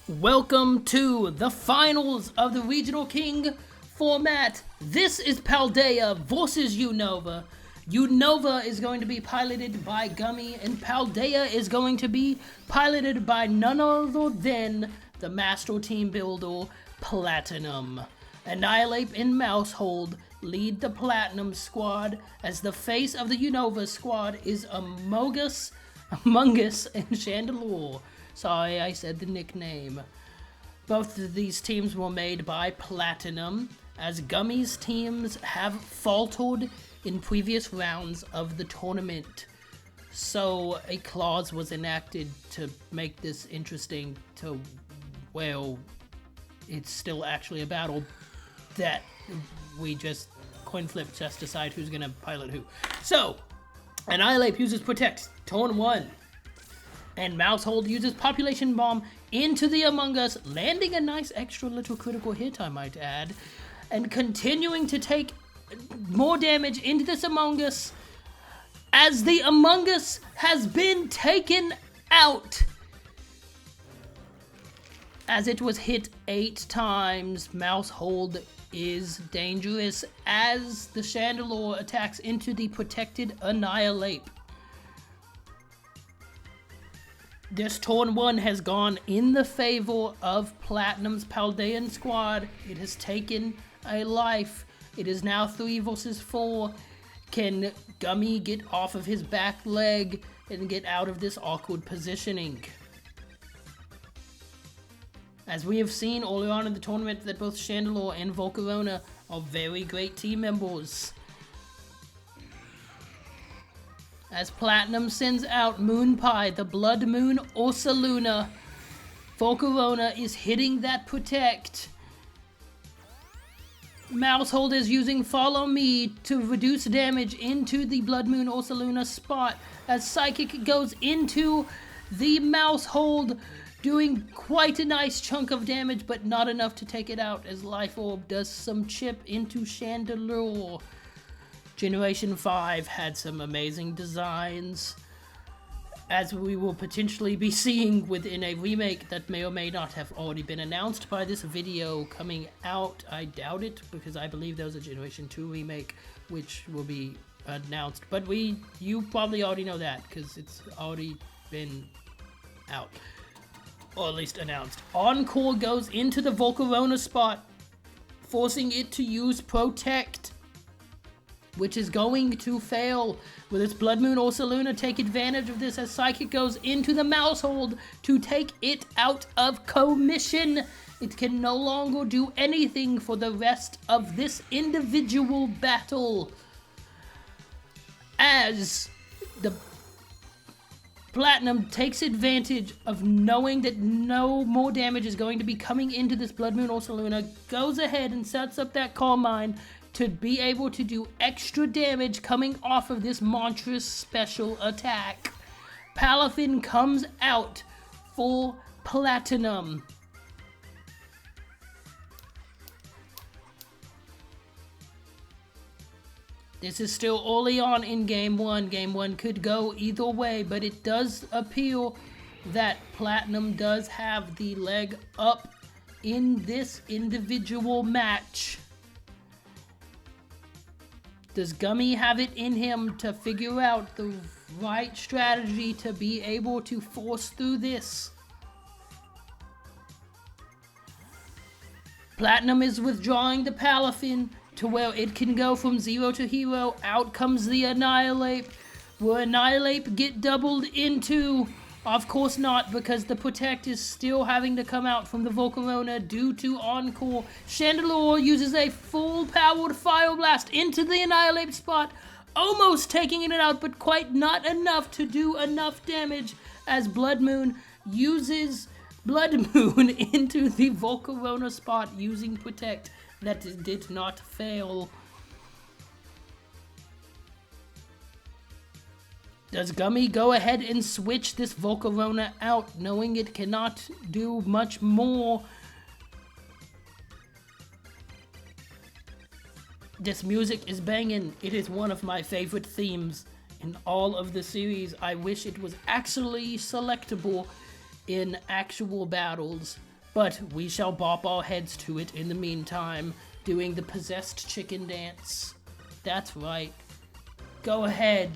Welcome to the finals of the Regional King format. This is Paldea versus Unova. Unova is going to be piloted by Gummy, and Paldea is going to be piloted by none other than the Master Team Builder, Platinum. Annihilate and Mousehold lead the Platinum squad, as the face of the Unova squad is Among Us and Chandelure. Sorry, I said the nickname. Both of these teams were made by Platinum, as Gummy's teams have faltered in previous rounds of the tournament. So a clause was enacted to make this interesting to, well, it's still actually a battle that we just coin flip just decide who's gonna pilot who. So, Annihilate uses Protect, turn 1. And Mousehold uses Population Bomb into the Among Us, landing a nice extra little critical hit, I might add, and continuing to take more damage into this Among Us, as the Among Us has been taken out. As it was hit 8 times, Mousehold is dangerous as the Chandelure attacks into the protected Annihilate. This turn 1 has gone in the favor of Platinum's Paldean squad. It has taken a life. It is now 3 versus 4. Can Gummy get off of his back leg and get out of this awkward positioning? As we have seen early on in the tournament that both Chandelure and Volcarona are very great team members. As Platinum sends out Moon Pie, the Blood Moon Ursaluna, Volcarona is hitting that Protect. Mousehold is using Follow Me to reduce damage into the Blood Moon Ursaluna spot, as Psychic goes into the Mousehold, doing quite a nice chunk of damage, but not enough to take it out, as Life Orb does some chip into Chandelure. Generation 5 had some amazing designs, as we will potentially be seeing within a remake that may or may not have already been announced by this video coming out. I doubt it, because I believe there was a Generation 2 remake which will be announced, but you probably already know that because it's already been out, or at least announced. Encore goes into the Volcarona spot, forcing it to use Protect, which is going to fail. Will its Blood Moon Ursaluna take advantage of this, as Psychic goes into the Mousehold to take it out of commission? It can no longer do anything for the rest of this individual battle, as the Platinum takes advantage of knowing that no more damage is going to be coming into this Blood Moon Ursaluna, goes ahead and sets up that Carmine to be able to do extra damage coming off of this monstrous special attack. Palafin comes out for Platinum. This is still early on in Game 1. Game 1 could go either way, but it does appear that Platinum does have the leg up in this individual match. Does Gummy have it in him to figure out the right strategy to be able to force through this? Platinum is withdrawing the Palafin to where it can go from 0 to hero. Out comes the Annihilate. Will Annihilate get doubled into? Of course not, because the Protect is still having to come out from the Volcarona due to Encore. Chandelure uses a full-powered Fire Blast into the Annihilate spot, almost taking it out, but quite not enough to do enough damage, as Blood Moon uses Blood Moon into the Volcarona spot using Protect. That did not fail. Does Gummy go ahead and switch this Volcarona out, knowing it cannot do much more? This music is banging. It is one of my favorite themes in all of the series. I wish it was actually selectable in actual battles, But we shall bop our heads to it in the meantime, doing the possessed chicken dance. That's right. Go ahead,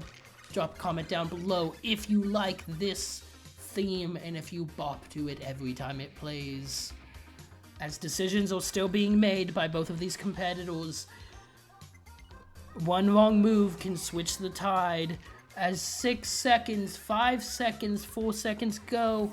drop a comment down below if you like this theme and if you bop to it every time it plays. As decisions are still being made by both of these competitors, one wrong move can switch the tide. As 6 seconds, 5 seconds, 4 seconds go,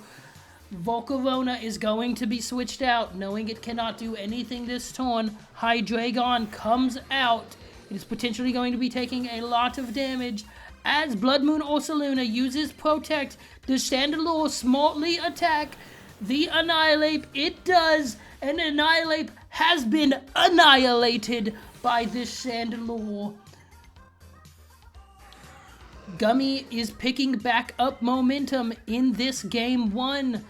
Volcarona is going to be switched out, knowing it cannot do anything this turn. Hydreigon comes out. It is potentially going to be taking a lot of damage. As Blood Moon Ursaluna uses Protect, the Chandelure smartly attack the Annihilate. It does, and Annihilate has been annihilated by this Chandelure. Gummy is picking back up momentum in this game 1.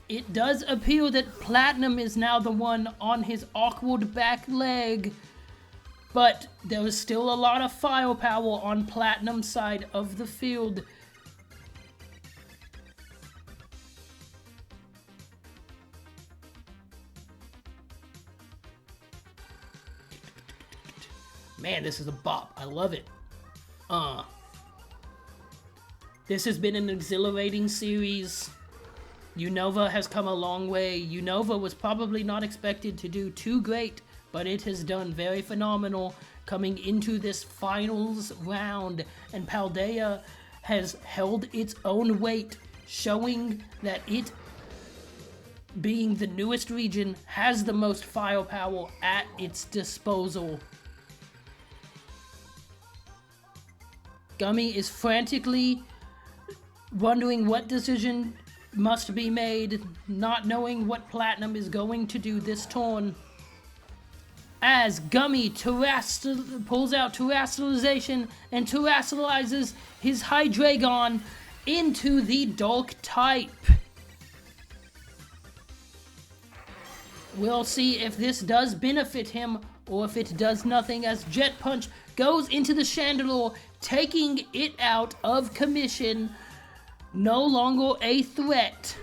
It does appear that Platinum is now the one on his awkward back leg, but there is still a lot of firepower on Platinum's side of the field. Man, this is a bop. I love it. This has been an exhilarating series. Unova has come a long way. Unova was probably not expected to do too great, but it has done very phenomenal coming into this finals round. And Paldea has held its own weight, showing that it, being the newest region, has the most firepower at its disposal. Gummy is frantically wondering what decision must be made, not knowing what Platinum is going to do this turn. As Gummy pulls out Terrestrialization and terrestrializes his Hydreigon into the Dark type. We'll see if this does benefit him or if it does nothing, as Jet Punch goes into the Chandelure, taking it out of commission. No longer a threat.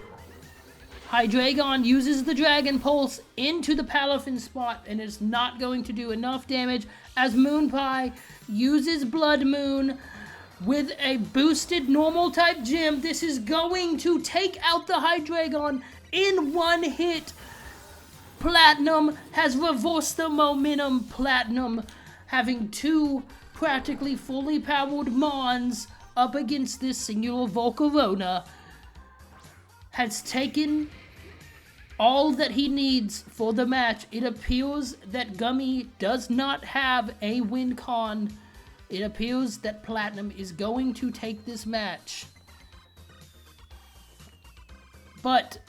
Hydreigon uses the Dragon Pulse into the Palafin spot and is not going to do enough damage, as Moonpie uses Blood Moon with a boosted normal type gym. This is going to take out the Hydreigon in one hit. Platinum has reversed the momentum. Platinum, having two practically fully powered Mons up against this singular Volcarona, has taken all that he needs for the match. It appears that Gummy does not have a win con. It appears that Platinum is going to take this match. But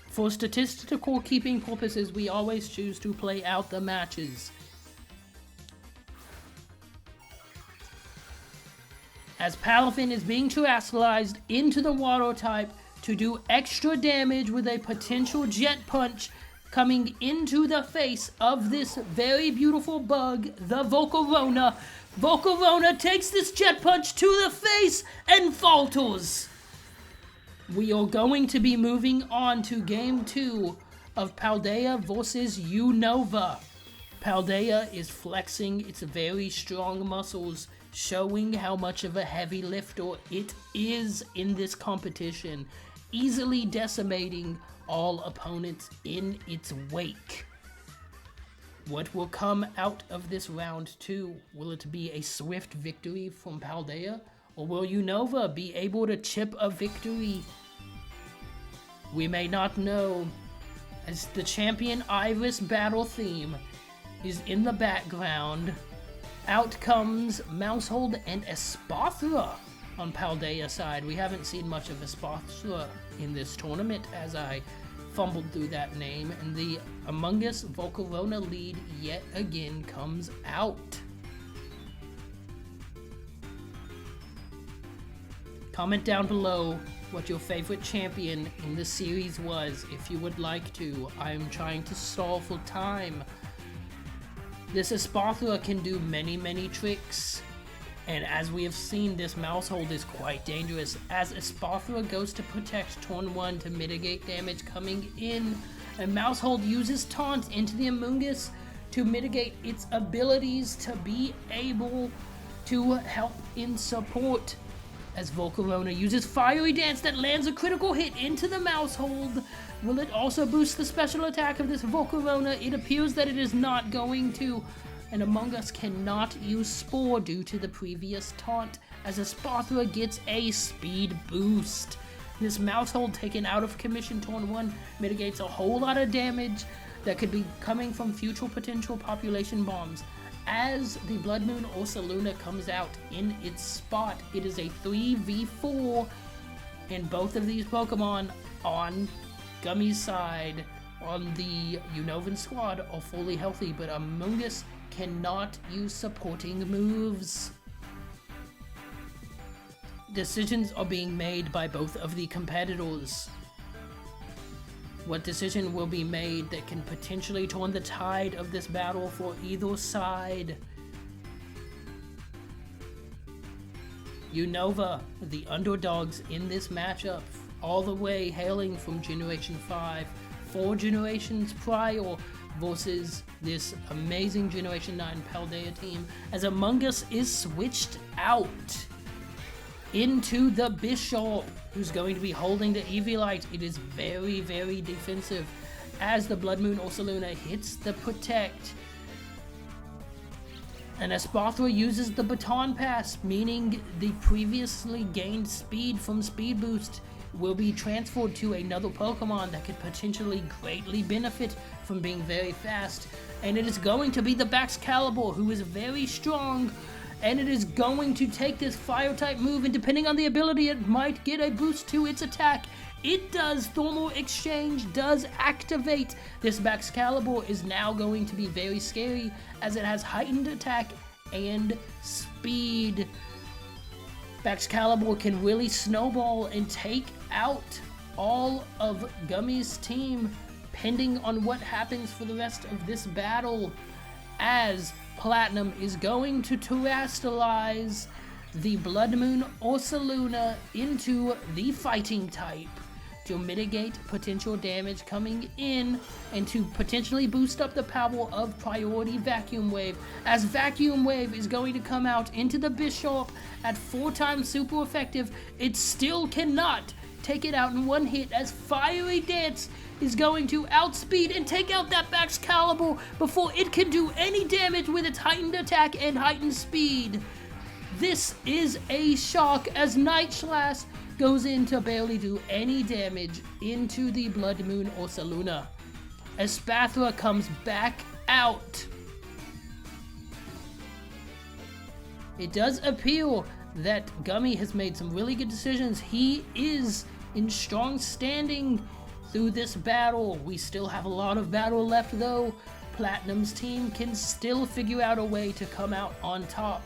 for statistical keeping purposes, we always choose to play out the matches. As Palafin is being terrestrialized into the water type to do extra damage with a potential Jet Punch coming into the face of this very beautiful bug, the Volcarona. Volcarona takes this Jet Punch to the face and falters. We are going to be moving on to Game 2 of Paldea versus Unova. Paldea is flexing its very strong muscles, showing how much of a heavy lifter it is in this competition, easily decimating all opponents in its wake. What will come out of this round 2? Will it be a swift victory from Paldea, or will Unova be able to chip a victory? We may not know, as the Champion Iris battle theme is in the background. Out comes Mousehold and Espathra on Paldea's side. We haven't seen much of Espathra in this tournament, as I fumbled through that name, and the Among Us Volcarona lead yet again comes out. Comment down below what your favorite champion in the series was, if you would like to. I'm trying to stall for time. This Espathra can do many tricks. And as we have seen, this Mousehold is quite dangerous, as Espathra goes to protect turn 1 to mitigate damage coming in, and Mousehold uses Taunt into the Amoonguss to mitigate its abilities to be able to help in support, as Volcarona uses Fiery Dance that lands a critical hit into the Mousehold. Will it also boost the special attack of this Volcarona? It appears that it is not going to, and Among Us cannot use Spore due to the previous taunt, as Espathra gets a speed boost. This Mousehold taken out of commission turn 1 mitigates a whole lot of damage that could be coming from future potential population bombs. As the Blood Moon Ursaluna comes out in its spot, it is a 3v4, and both of these Pokemon on Gummy's side, on the Unovan squad, are fully healthy, but Amoonguss cannot use supporting moves. Decisions are being made by both of the competitors. What decision will be made that can potentially turn the tide of this battle for either side? Unova, the underdogs in this matchup, all the way hailing from Generation 5, 4 generations prior, versus this amazing Generation 9 Paldea team, as Among Us is switched out into the Bishop, who's going to be holding the Eviolite. It is very, very defensive, as the Blood Moon Ursaluna hits the Protect. And Espathra uses the Baton Pass, meaning the previously gained speed from Speed Boost will be transferred to another Pokemon that could potentially greatly benefit from being very fast. And it is going to be the Baxcalibur, who is very strong, and it is going to take this Fire-type move, and depending on the ability, it might get a boost to its attack. It does. Thermal Exchange does activate. This Baxcalibur is now going to be very scary, as it has heightened attack and speed. Baxcalibur can really snowball and take out all of Gummy's team, pending on what happens for the rest of this battle, as Platinum is going to terrestrialize the Blood Moon Ursaluna into the Fighting type to mitigate potential damage coming in, and to potentially boost up the power of Priority Vacuum Wave, as Vacuum Wave is going to come out into the Bishop at 4 times super effective. It still cannot take it out in one hit, as Fiery Dance is going to outspeed and take out that Baxcalibur before it can do any damage with its heightened attack and heightened speed. This is a shock, as Night Slash goes in to barely do any damage into the Blood Moon Ursaluna. Espathra comes back out. It does appear that Gummy has made some really good decisions. He is in strong standing through this battle. We still have a lot of battle left though. Platinum's team can still figure out a way to come out on top.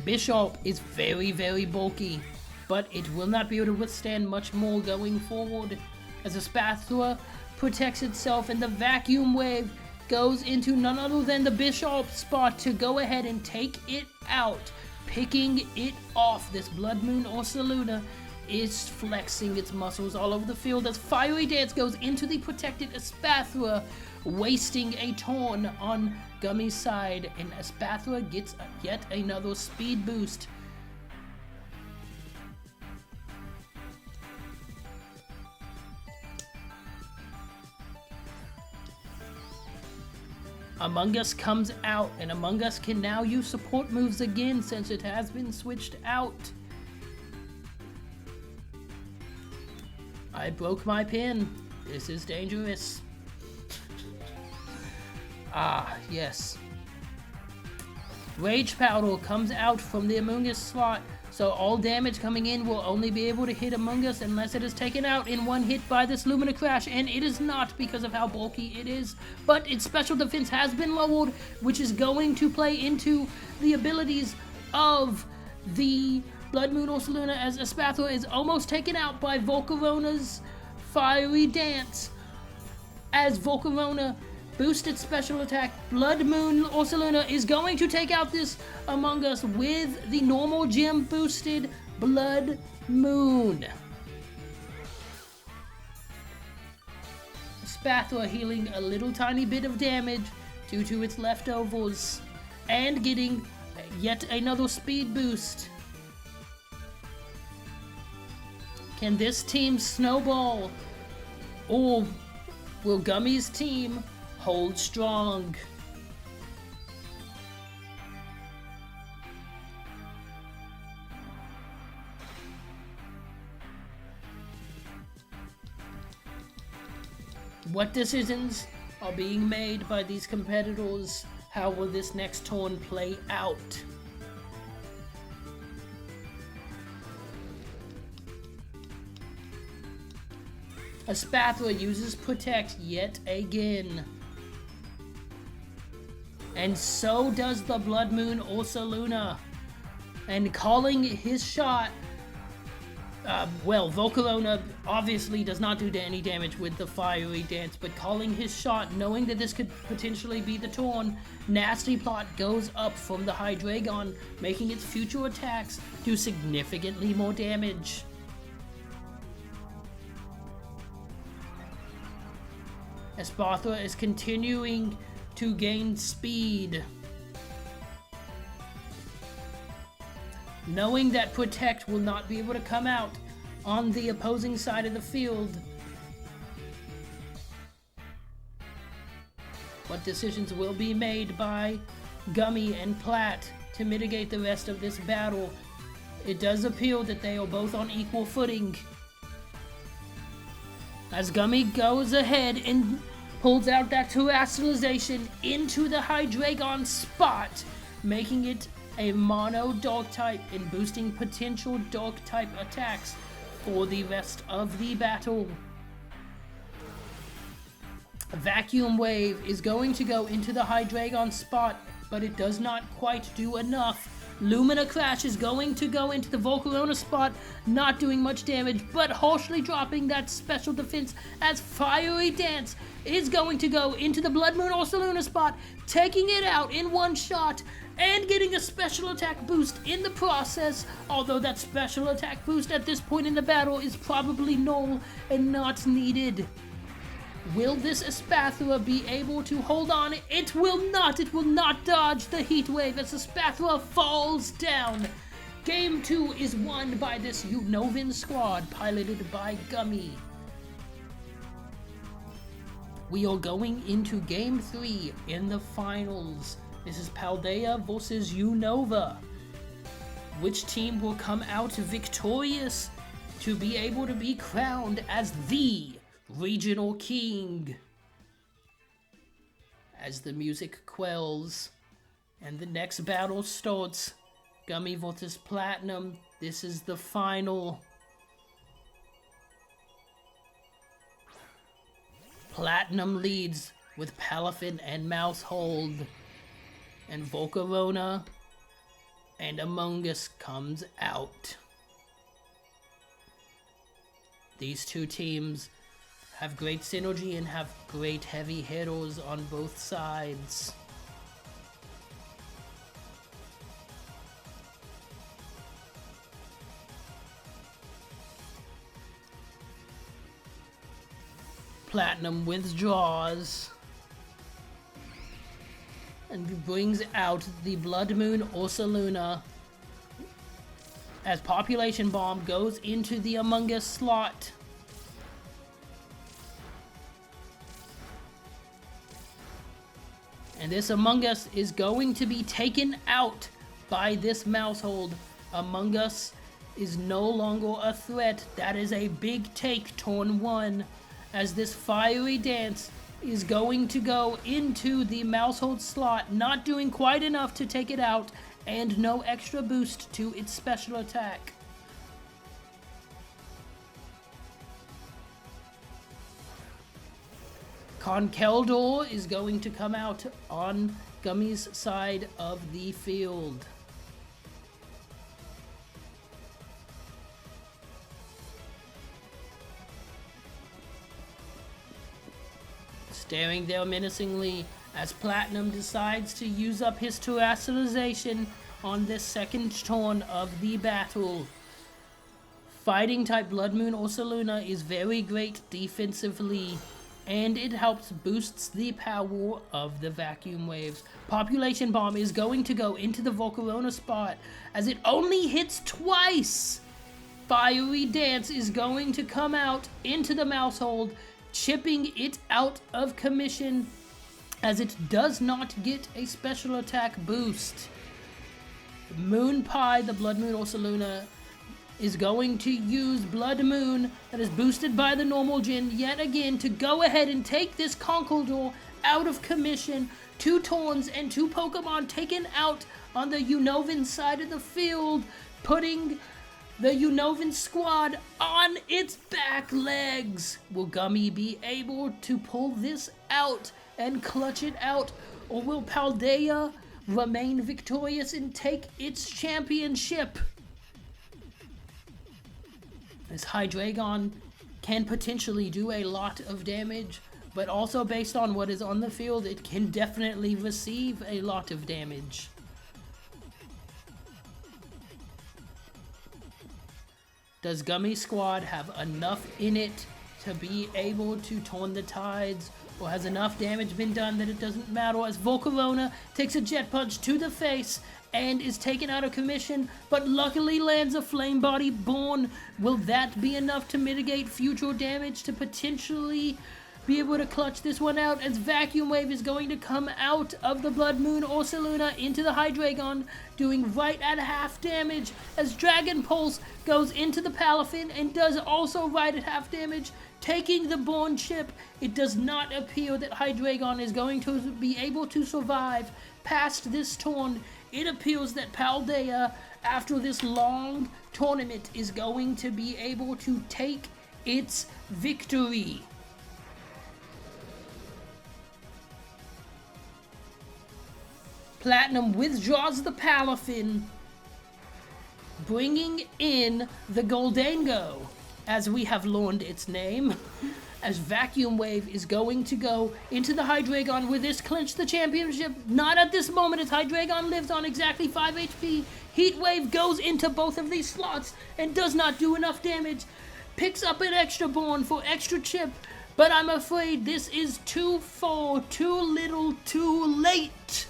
Bishop is very, very bulky, but it will not be able to withstand much more going forward, as Espathra protects itself, and the Vacuum Wave goes into none other than the Bishop spot to go ahead and take it out, picking it off. This Blood Moon Ursaluna is flexing its muscles all over the field, as Fiery Dance goes into the protected Espathra, wasting a turn on Gummy's side, and Espathra gets yet another speed boost. Among Us comes out, and Among Us can now use support moves again since it has been switched out. I broke my pin. This is dangerous. Ah, yes. Rage Powder comes out from the Among Us slot, so all damage coming in will only be able to hit Among Us unless it is taken out in one hit by this Lumina Crash, and it is not because of how bulky it is, but its special defense has been lowered, which is going to play into the abilities of the Blood Moon Ursaluna, as Espathra is almost taken out by Volcarona's Fiery Dance, as Volcarona boosted special attack. Blood Moon Ursaluna is going to take out this Among Us with the normal gym boosted Blood Moon. Spatula healing a little tiny bit of damage due to its leftovers and getting yet another speed boost. Can this team snowball, or will Gummy's team hold strong? What decisions are being made by these competitors? How will this next turn play out? A Spatula uses Protect yet again. And so does the Blood Moon Ursaluna. And calling his shot, Volcarona obviously does not do any damage with the Fiery Dance, but calling his shot, knowing that this could potentially be the turn, Nasty Plot goes up from the Hydreigon, making its future attacks do significantly more damage. Espartha is continuing to gain speed. Knowing that Protect will not be able to come out on the opposing side of the field, what decisions will be made by Gummy and Plat to mitigate the rest of this battle? It does appear that they are both on equal footing, as Gummy goes ahead and pulls out that Terrestrialization into the Hydreigon spot, making it a mono Dark type and boosting potential Dark type attacks for the rest of the battle. Vacuum Wave is going to go into the Hydreigon spot, but it does not quite do enough. Lumina Crash is going to go into the Volcarona spot, not doing much damage, but harshly dropping that special defense, as Fiery Dance is going to go into the Blood Moon Ursaluna spot, taking it out in one shot, and getting a special attack boost in the process, although that special attack boost at this point in the battle is probably null and not needed. Will this Espathula be able to hold on? It will not! It will not dodge the Heat Wave as Espathula falls down. Game 2 is won by this Unovan squad piloted by Gummy. We are going into Game 3 in the finals. This is Paldea versus Unova. Which team will come out victorious to be able to be crowned as the Regional King? As the music quells and the next battle starts, Gummy versus Platinum. This is the final. Platinum leads with Palafin and Mousehold, and Volcarona and Among Us comes out. These two teams have great synergy and have great heavy hitters on both sides. Platinum withdraws and brings out the Blood Moon Ursaluna as Population Bomb goes into the Among Us slot. And this Among Us is going to be taken out by this Mousehold. Among Us is no longer a threat. That is a big take, turn 1, as this Fiery Dance is going to go into the Mousehold slot, not doing quite enough to take it out, and no extra boost to its special attack. Conkeldor is going to come out on Gummy's side of the field. staring there menacingly as Platinum decides to use up his terrestrialization on this second turn of the battle. Fighting type Blood Moon Ursaluna is very great defensively, and it helps boosts the power of the vacuum waves. Population Bomb is going to go into the Volcarona spot as it only hits twice. Fiery Dance is going to come out into the Mousehold, chipping it out of commission as it does not get a special attack boost. Moon Pie, the Blood Moon Ursaluna, is going to use Blood Moon that is boosted by the normal Djinn yet again to go ahead and take this Conkeldurr out of commission. 2 turns and 2 Pokemon taken out on the Unovan side of the field, putting the Unovan squad on its back legs. Will Gummy be able to pull this out and clutch it out, or will Paldea remain victorious and take its championship? This Hydreigon can potentially do a lot of damage, but also based on what is on the field, it can definitely receive a lot of damage. Does Gummy Squad have enough in it to be able to turn the tides, or has enough damage been done that it doesn't matter as Volcarona takes a Jet Punch to the face and is taken out of commission, but luckily lands a Flame Body Born? Will that be enough to mitigate future damage to potentially be able to clutch this one out, as Vacuum Wave is going to come out of the Blood Moon Ursaluna into the Hydreigon, doing right at half damage, as Dragon Pulse goes into the Palafin and does also right at half damage, taking the Born Chip. It does not appear that Hydreigon is going to be able to survive past this turn. It appears that Paldea, after this long tournament, is going to be able to take its victory. Platinum withdraws the Palafin, bringing in the Goldango, as we have learned its name, as Vacuum Wave is going to go into the Hydreigon. Will this clinch the championship? Not at this moment, as Hydreigon lives on exactly 5 HP. Heat Wave goes into both of these slots and does not do enough damage. Picks up an extra Born for extra chip, but I'm afraid this is too far, too little, too late.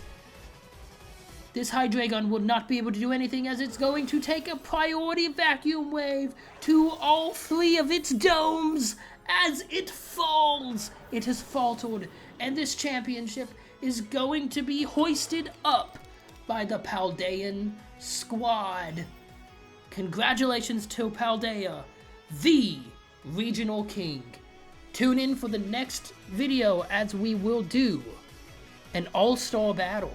This Hydreigon will not be able to do anything, as it's going to take a priority Vacuum Wave to all 3 of its domes as it falls. It has faltered, and this championship is going to be hoisted up by the Paldean squad. Congratulations to Paldea, the regional king. Tune in for the next video, as we will do an all-star battle.